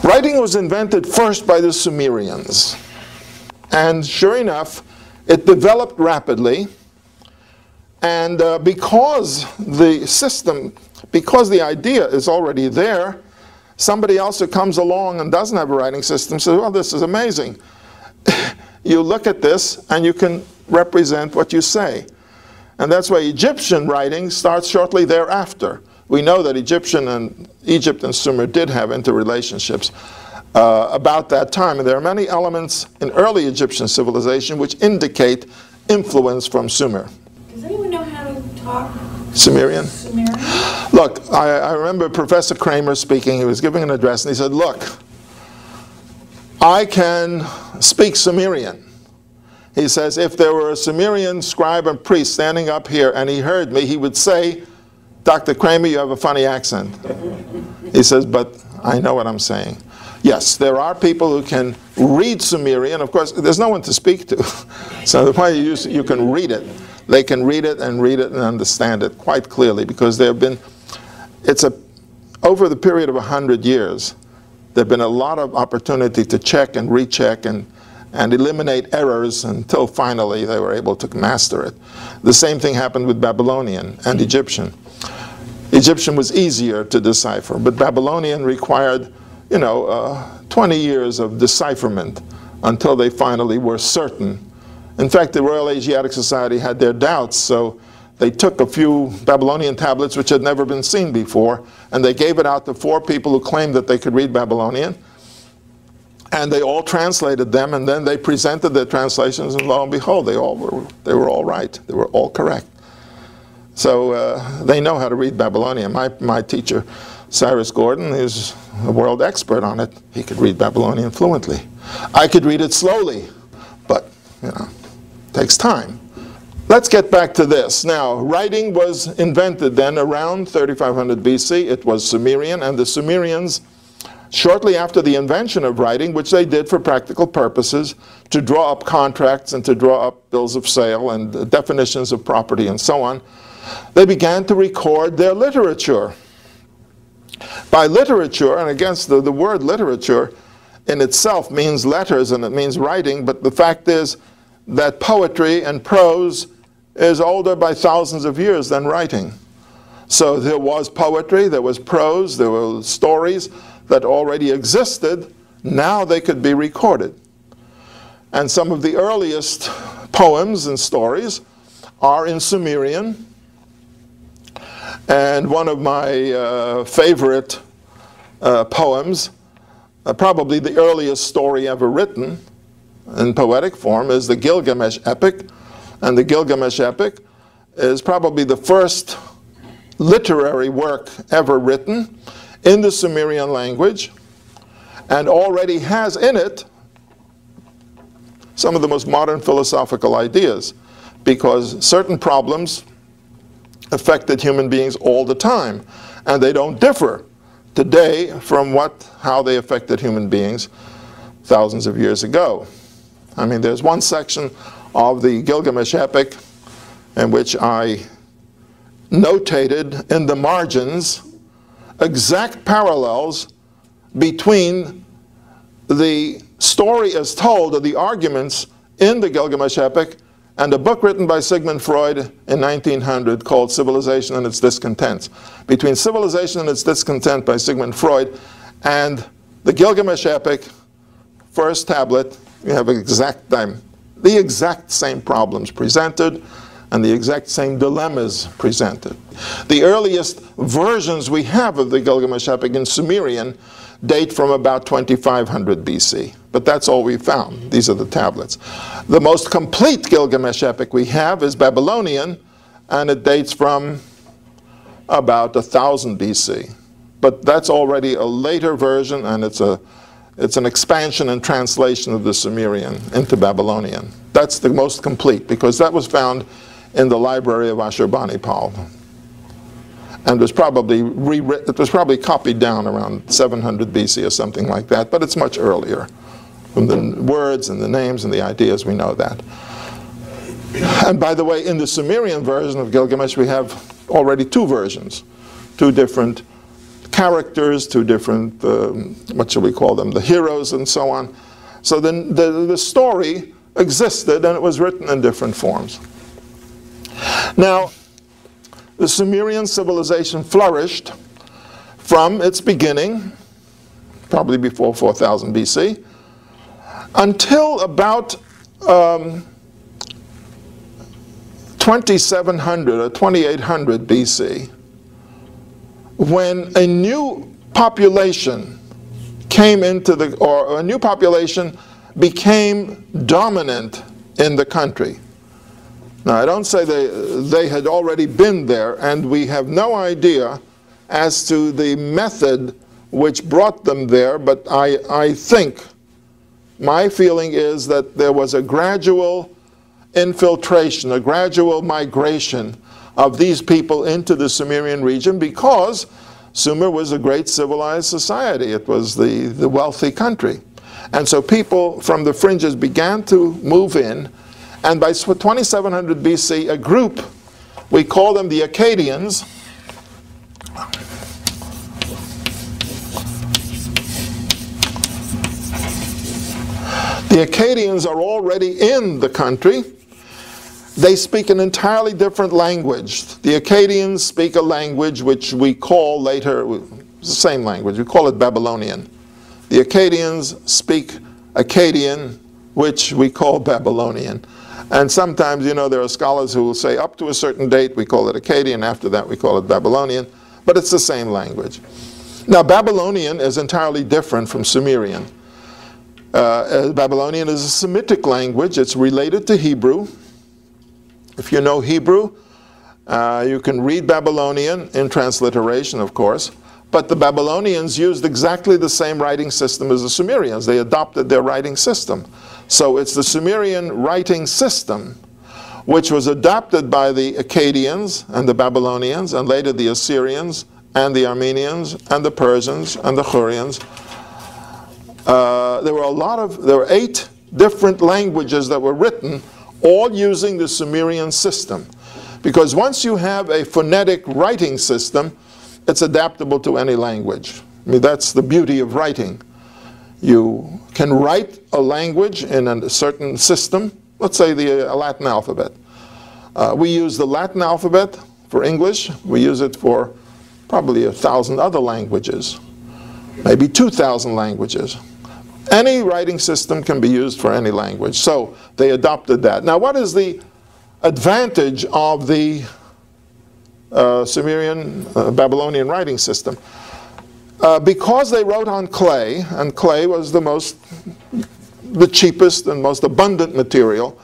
Writing was invented first by the Sumerians. And sure enough, it developed rapidly. And because the system, because the idea is already there, somebody else who comes along and doesn't have a writing system says, well, this is amazing. You look at this and you can represent what you say. And that's why Egyptian writing starts shortly thereafter. We know that Egypt and Sumer did have interrelationships about that time. And there are many elements in early Egyptian civilization which indicate influence from Sumer. Does anyone know how to talk Sumerian? Sumerian? Look, I remember Professor Kramer speaking. He was giving an address, and he said, look, I can speak Sumerian. He says, if there were a Sumerian scribe and priest standing up here and he heard me, he would say, Dr. Kramer, you have a funny accent. He says, but I know what I'm saying. Yes, there are people who can read Sumerian. Of course, there's no one to speak to. So the point you can read it. They can read it and understand it quite clearly, because there have been, over the period of 100 years, there have been a lot of opportunity to check and recheck and eliminate errors until finally they were able to master it. The same thing happened with Babylonian and Egyptian. Egyptian was easier to decipher, but Babylonian required, 20 years of decipherment until they finally were certain. In fact, the Royal Asiatic Society had their doubts, so they took a few Babylonian tablets which had never been seen before, and they gave it out to 4 people who claimed that they could read Babylonian. And they all translated them, and then they presented their translations, and lo and behold, they were all right. They were all correct. So they know how to read Babylonian. My teacher, Cyrus Gordon, is a world expert on it. He could read Babylonian fluently. I could read it slowly, but, it takes time. Let's get back to this. Now, writing was invented then around 3500 BC. It was Sumerian, and the Sumerians, shortly after the invention of writing, which they did for practical purposes, to draw up contracts and to draw up bills of sale and definitions of property and so on, they began to record their literature. By literature, and again, the word literature in itself means letters and it means writing, but the fact is that poetry and prose is older by thousands of years than writing. So there was poetry, there was prose, there were stories that already existed. Now they could be recorded. And some of the earliest poems and stories are in Sumerian. And one of my favorite poems, probably the earliest story ever written in poetic form, is the Gilgamesh epic. And the Gilgamesh epic is probably the first literary work ever written in the Sumerian language, and already has in it some of the most modern philosophical ideas, because certain problems affected human beings all the time, and they don't differ today from how they affected human beings thousands of years ago. I mean, there's one section of the Gilgamesh epic in which I notated in the margins exact parallels between the story as told, or the arguments in the Gilgamesh epic, and a book written by Sigmund Freud in 1900 called Civilization and Its Discontents. Between Civilization and Its Discontent by Sigmund Freud and the Gilgamesh epic, first tablet, you have the exact same problems presented and the exact same dilemmas presented. The earliest versions we have of the Gilgamesh epic in Sumerian date from about 2500 BC. But that's all we found. These are the tablets. The most complete Gilgamesh epic we have is Babylonian, and it dates from about 1000 BC. But that's already a later version, and it's an expansion and translation of the Sumerian into Babylonian. That's the most complete, because that was found in the library of Ashurbanipal, and was probably rewritten. It was probably copied down around 700 BC or something like that, but it's much earlier. From the words and the names and the ideas, we know that. And by the way, in the Sumerian version of Gilgamesh, we have already 2 versions, 2 different characters, to different, what shall we call them, the heroes and so on. So then the story existed and it was written in different forms. Now, the Sumerian civilization flourished from its beginning, probably before 4000 BC, until about 2700 or 2800 BC, when a new population came into the, or a new population became dominant in the country. Now, I don't say they had already been there, and we have no idea as to the method which brought them there, but I think, my feeling is that there was a gradual infiltration, a gradual migration of these people into the Sumerian region, because Sumer was a great civilized society. It was the wealthy country. And so people from the fringes began to move in, and by 2700 BC, a group, we call them the Akkadians, the Akkadians are already in the country. They speak an entirely different language. The Akkadians speak a language which we call later, it's the same language, we call it Babylonian. The Akkadians speak Akkadian, which we call Babylonian. And sometimes, you know, there are scholars who will say up to a certain date we call it Akkadian, after that we call it Babylonian, but it's the same language. Now, Babylonian is entirely different from Sumerian. Babylonian is a Semitic language. It's related to Hebrew. If you know Hebrew, you can read Babylonian in transliteration, of course, but the Babylonians used exactly the same writing system as the Sumerians. They adopted their writing system. So it's the Sumerian writing system which was adopted by the Akkadians and the Babylonians, and later the Assyrians and the Armenians and the Persians and the Hurrians. There were 8 different languages that were written, all using the Sumerian system. Because once you have a phonetic writing system, it's adaptable to any language. I mean, that's the beauty of writing. You can write a language in a certain system, let's say the Latin alphabet. We use the Latin alphabet for English. We use it for probably 1,000 other languages, maybe 2,000 languages. Any writing system can be used for any language. So they adopted that. Now, what is the advantage of the Sumerian Babylonian writing system? Because they wrote on clay, and clay was the cheapest and most abundant material,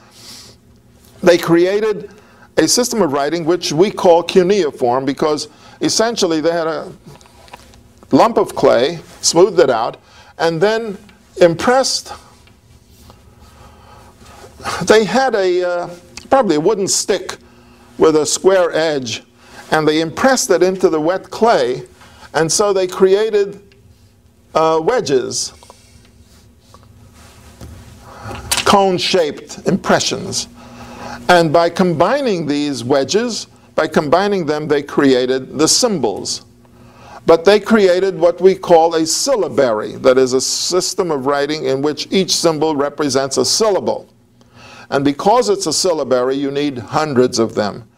they created a system of writing which we call cuneiform, because essentially they had a lump of clay, smoothed it out, and then impressed, they had probably a wooden stick with a square edge, and they impressed it into the wet clay, and so they created wedges, cone-shaped impressions. And by combining these wedges, by combining them, they created the symbols. But they created what we call a syllabary, that is a system of writing in which each symbol represents a syllable. And because it's a syllabary, you need hundreds of them.